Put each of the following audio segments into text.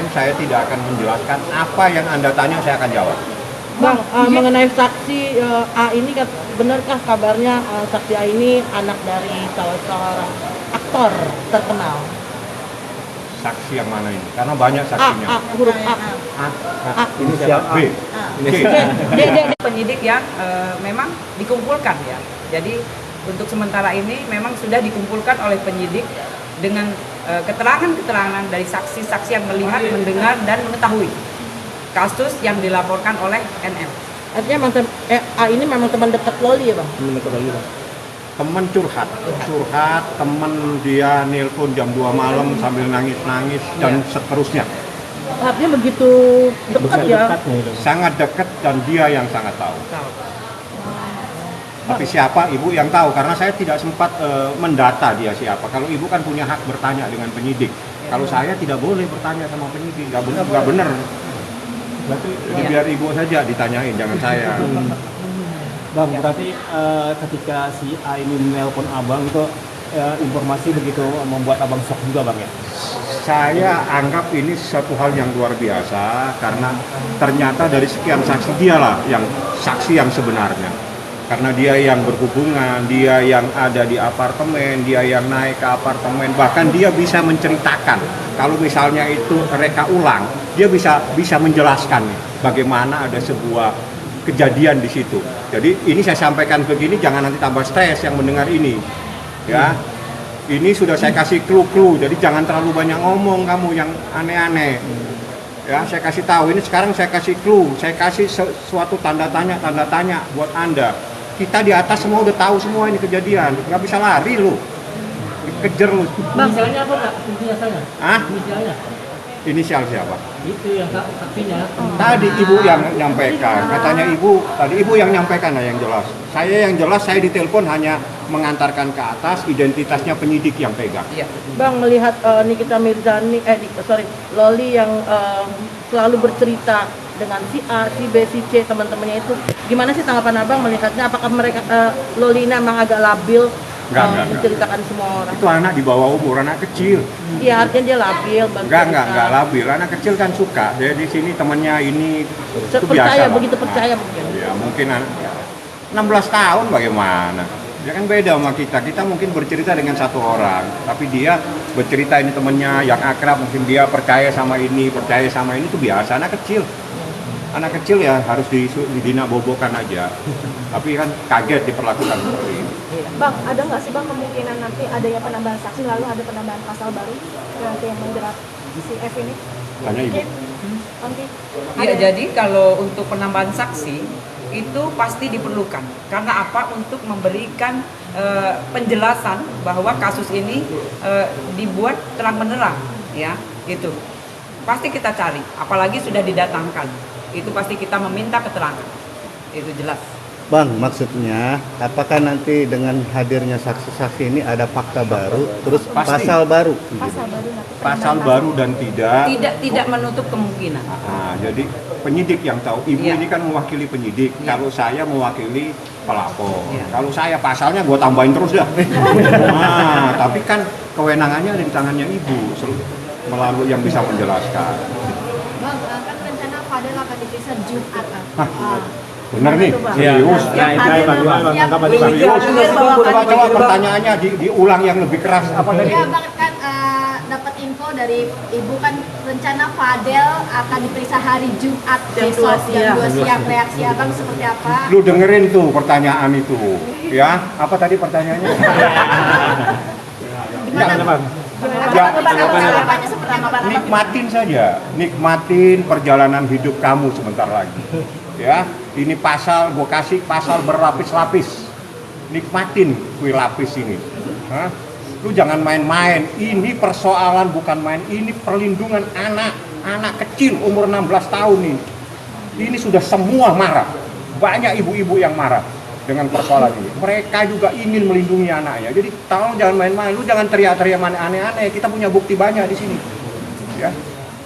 lain, saya tidak akan menjelaskan. Apa yang Anda tanya, saya akan jawab. Bang, mengenai saksi A ini, benarkah kabarnya saksi A ini anak dari salah seorang aktor terkenal? Saksi yang mana ini? Karena banyak saksinya. Huruf A. Ini siapa? B. Penyidik yang memang dikumpulkan ya. Jadi untuk sementara ini memang sudah dikumpulkan oleh penyidik dengan keterangan-keterangan dari saksi-saksi yang melihat, mendengar, dan mengetahui kasus yang dilaporkan oleh NM. Artinya A ini memang teman dekat Loli ya Bang? Teman dekat lagi, Bang. Temen curhat, temen dia nelpon jam 2 malam sambil nangis-nangis dan seterusnya. Artinya begitu dekat ya? Sangat dekat dan dia yang sangat tahu. Tapi siapa ibu yang tahu, karena saya tidak sempat mendata dia siapa. Kalau ibu kan punya hak bertanya dengan penyidik. Kalau saya tidak boleh bertanya sama penyidik, nggak benar. Jadi biar ibu saja ditanyain, jangan saya. Bang, berarti ketika si A ini menelpon abang itu informasi begitu membuat abang shock juga Bang ya? Saya anggap ini satu hal yang luar biasa karena ternyata dari sekian saksi dialah yang saksi yang sebenarnya. Karena dia yang berhubungan, dia yang ada di apartemen, dia yang naik ke apartemen, bahkan dia bisa menceritakan. Kalau misalnya itu reka ulang, dia bisa menjelaskan bagaimana ada sebuah kejadian di situ. Jadi ini saya sampaikan begini, jangan nanti tambah stres yang mendengar ini. Ya, ini sudah saya kasih clue-clue. Jadi jangan terlalu banyak ngomong kamu yang aneh-aneh. Ya, saya kasih tahu. Ini sekarang saya kasih clue, saya kasih suatu tanda tanya buat Anda. Kita di atas semua udah tahu semua ini kejadian. Nggak bisa lari lu, dikejar lu. Inisialnya apa nggak? Inisialnya? Ah? Inisialnya? Inisial siapa? Itu yang saksinya. Tadi ibu yang menyampaikan, katanya ibu, tadi ibu yang menyampaikan yang jelas. Saya yang jelas, saya ditelepon hanya mengantarkan ke atas, identitasnya penyidik yang pegang. Iya. Bang, melihat Nikita Mirzani, Loli yang selalu bercerita dengan si A, si B, si C, teman-temannya itu, gimana sih tanggapan abang melihatnya? Apakah mereka Loli ini memang agak labil? Enggak. Menceritakan semua orang. Itu anak di bawah umur, anak kecil. Iya, artinya dia labil. Enggak labil. Anak kecil kan suka. Dia di sini temannya ini itu Percaya, biasa. begitu percaya mungkin. Ya mungkin 16 tahun bagaimana? Dia kan beda sama kita. Kita mungkin bercerita dengan satu orang, tapi dia bercerita ini temannya yang akrab, mungkin dia percaya sama ini itu biasa. Anak kecil ya harus didina bobokan aja. Tapi kan kaget diperlakukan seperti ini. Bang, ada nggak sih Bang kemungkinan nanti adanya penambahan saksi lalu ada penambahan pasal baru nanti yang menjerat si F ini? Tanya ibu. Nanti. Ya, jadi kalau untuk penambahan saksi itu pasti diperlukan. Karena apa? Untuk memberikan penjelasan bahwa kasus ini dibuat terang-menerang, ya, itu. Pasti kita cari, apalagi sudah didatangkan. Itu pasti kita meminta keterangan. Itu jelas. Bang, maksudnya apakah nanti dengan hadirnya saksi-saksi ini ada fakta baru, terus Pasti. pasal baru? Pasal baru dan Tidak menutup kemungkinan. Nah, jadi penyidik yang tahu. Ibu Iya. ini kan mewakili penyidik. Iya. Kalau saya mewakili pelapor. Iya. Kalau saya pasalnya gue tambahin terus dah. Nah, tapi kan kewenangannya ada di tangannya ibu melalui yang bisa menjelaskan. Bang, kan rencana Fadel akan diperiksa Jumat. Bener nih, Iya. serius. Nah, itu aja Bang, gimana Bang? Tanggapan Bang? Serius. Coba pertanyaannya diulang yang lebih keras. Apa tadi? Ya Bang, kan dapat info dari Ibu kan rencana Fadel akan diperiksa hari Jumat besok jam 2 siang. Reaksi Abang seperti apa? Lu dengerin tuh pertanyaan itu. Ya, apa tadi pertanyaannya? Gimana Bang? Ya, tanggapannya seperti apa? nikmatin saja, nikmatin perjalanan hidup kamu sebentar lagi. Ya, ini pasal, gue kasih pasal berlapis-lapis. Nikmatin kue lapis ini. Hah? Lu jangan main-main. Ini persoalan bukan main, ini perlindungan anak kecil umur 16 tahun ini. Ini sudah semua marah. Banyak ibu-ibu yang marah dengan persoalan ini. Mereka juga ingin melindungi anaknya. Jadi tolong jangan main-main. Lu jangan teriak-teriak aneh-aneh. Kita punya bukti banyak di sini. Ya.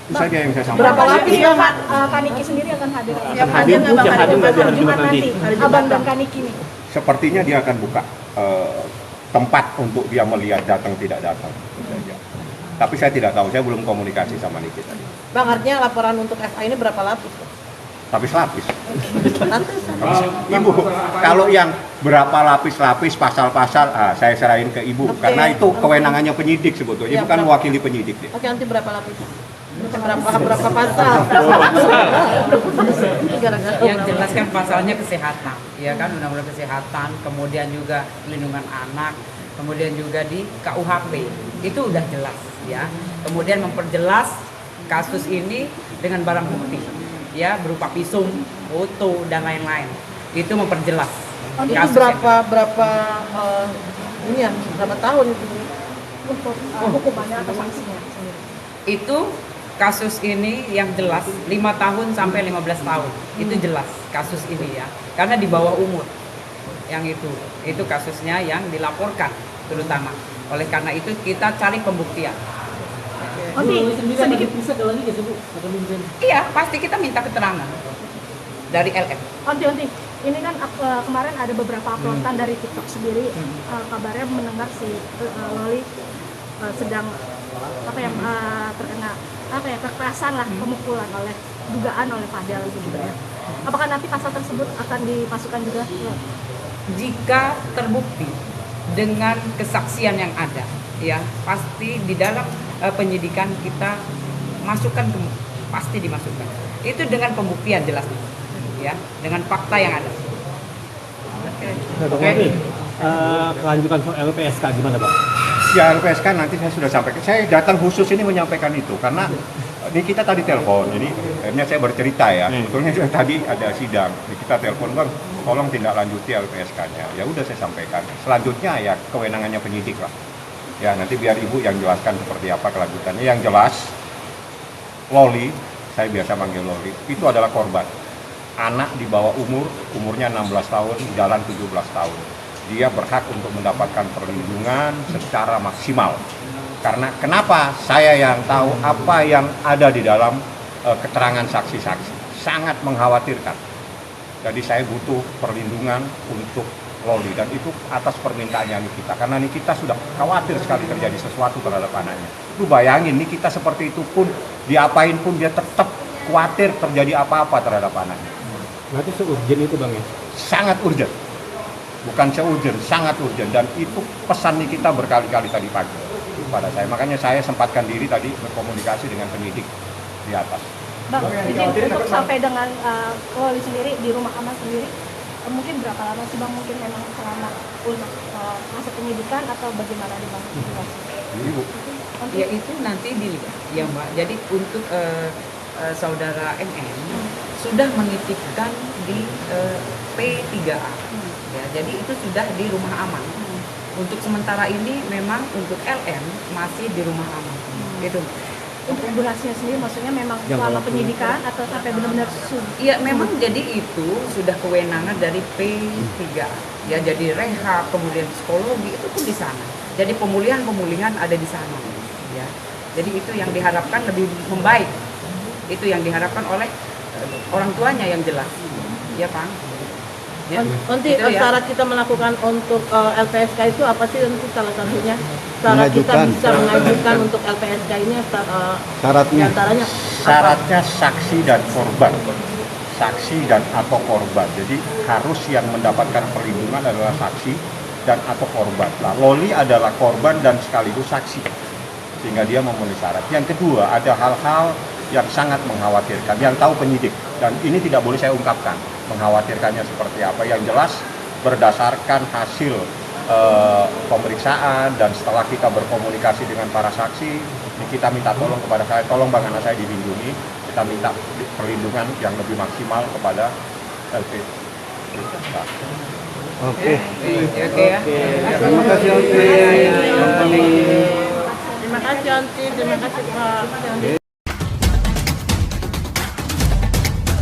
Itu saja yang saya sampaikan. Berapa lapis ya Kaniki sendiri akan hadir? Siap hadir nggak Bang? Hadir nggak di hari Jumat nanti? Abang dan Kaniki nih. Sepertinya dia akan buka tempat untuk dia melihat datang tidak datang. Itu saja. Tapi saya tidak tahu, saya belum komunikasi sama Niki tadi. Bang, artinya laporan untuk FA ini berapa lapis? Bang? Lapis-lapis. Lapisan. Ibu, kalau yang berapa lapis-lapis pasal-pasal, saya serahin ke Ibu. Oke. Karena itu kewenangannya penyidik sebetulnya, Ya, bukan berapa? mewakili penyidik. Dia. Oke, nanti berapa lapis? Berapa pasal? Gara-gara Yang jelas kan pasalnya kesehatan, ya kan, undang-undang kesehatan, kemudian juga pelindungan anak, kemudian juga di KUHP itu udah jelas, ya. Kemudian memperjelas kasus ini dengan barang bukti, ya, berupa visum, foto dan lain-lain. Itu memperjelas. itu kasus berapa ini ya, berapa tahun itu? Hukumannya atau sanksinya sendiri. Itu kasus ini yang jelas 5 tahun sampai 15 tahun. Itu jelas kasus ini, ya. Karena di bawah umur. Yang itu kasusnya yang dilaporkan terutama. Oleh karena itu kita cari pembuktian. Sedikit bisa kalau ini gitu Bu, atau mungkin. Iya, pasti kita minta keterangan dari LM. Onti, ini kan kemarin ada beberapa uploadan dari TikTok sendiri, kabarnya mendengar si Loli sedang terkena kekerasan lah, pemukulan dugaan oleh Fadel gitu ya. Apakah nanti pasal tersebut akan dimasukkan juga? Jika terbukti dengan kesaksian yang ada, ya pasti di dalam penyidikan kita masukkan, pasti dimasukkan. Itu dengan pembuktian jelas, ya, dengan fakta yang ada. Nah, Bang Loli, kelanjutan soal LPSK gimana Bang? Ya LPSK nanti saya sudah sampaikan. Saya datang khusus ini menyampaikan itu karena ini kita tadi telepon. Jadi akhirnya saya bercerita ya. Sebetulnya tadi ada sidang. Jadi kita telepon, Bang, tolong tindak lanjuti LPSK-nya. Ya udah saya sampaikan. Selanjutnya ya kewenangannya penyidik lah. Ya nanti biar Ibu yang jelaskan seperti apa kelanjutannya. Yang jelas Loli, saya biasa manggil Loli, itu adalah korban. Anak di bawah umurnya 16 tahun, jalan 17 tahun. Dia berhak untuk mendapatkan perlindungan secara maksimal. Karena kenapa? Saya yang tahu apa yang ada di dalam keterangan saksi-saksi. Sangat mengkhawatirkan. Jadi saya butuh perlindungan untuk Loli dan itu atas permintaannya Nikita. Karena Nikita sudah khawatir sekali terjadi sesuatu terhadap anaknya. Lu bayangin Nikita seperti itu pun diapain pun dia tetap khawatir terjadi apa-apa terhadap anaknya. Berarti se-urgent itu Bang ya? Sangat urgent. Bukan se-urgent, sangat urgent. Dan itu pesan Nikita berkali-kali tadi pagi pada saya. Makanya saya sempatkan diri tadi berkomunikasi dengan penyidik di atas. Bang, izin untuk sampai dengan Loli sendiri di rumah aman sendiri, mungkin berapa lama sih Bang? Mungkin memang selama untuk masa penyidikan atau bagaimana di Bang? Ibu. Ya itu nanti dilihat, ya Mbak. Jadi untuk saudara MM sudah menitipkan di P3A. Ya, jadi itu sudah di rumah aman. Untuk sementara ini memang untuk LM masih di rumah aman. Gitu. Untuk durasinya sendiri maksudnya memang selama penyidikan atau sampai benar-benar Iya, memang jadi itu sudah kewenangan dari P3A. Ya, jadi rehab, kemudian psikologi itu pun di sana. Jadi pemulihan ada di sana. Ya. Jadi itu yang diharapkan lebih membaik. Itu yang diharapkan oleh orang tuanya yang jelas. Ya, Pak. Ya. Nanti Itu ya. syarat kita melakukan untuk LPSK itu apa sih nanti salah satunya? Syarat kita Mengajukan. bisa mengajukan untuk LPSK ini Syaratnya. diantaranya Syaratnya saksi dan korban. Saksi dan atau korban. Jadi harus yang mendapatkan perlindungan adalah saksi dan atau korban. Nah, Loli adalah korban dan sekaligus saksi. Sehingga dia memenuhi syarat. Yang kedua, ada hal-hal yang sangat mengkhawatirkan, yang tahu penyidik. Dan ini tidak boleh saya ungkapkan, mengkhawatirkannya seperti apa. Yang jelas, berdasarkan hasil pemeriksaan dan setelah kita berkomunikasi dengan para saksi, kita minta tolong kepada saya, tolong Bang anak saya dilindungi, kita minta perlindungan yang lebih maksimal kepada LP. Oke. Oke ya. Terima kasih Oke. Terima kasih Onti, terima kasih Pak.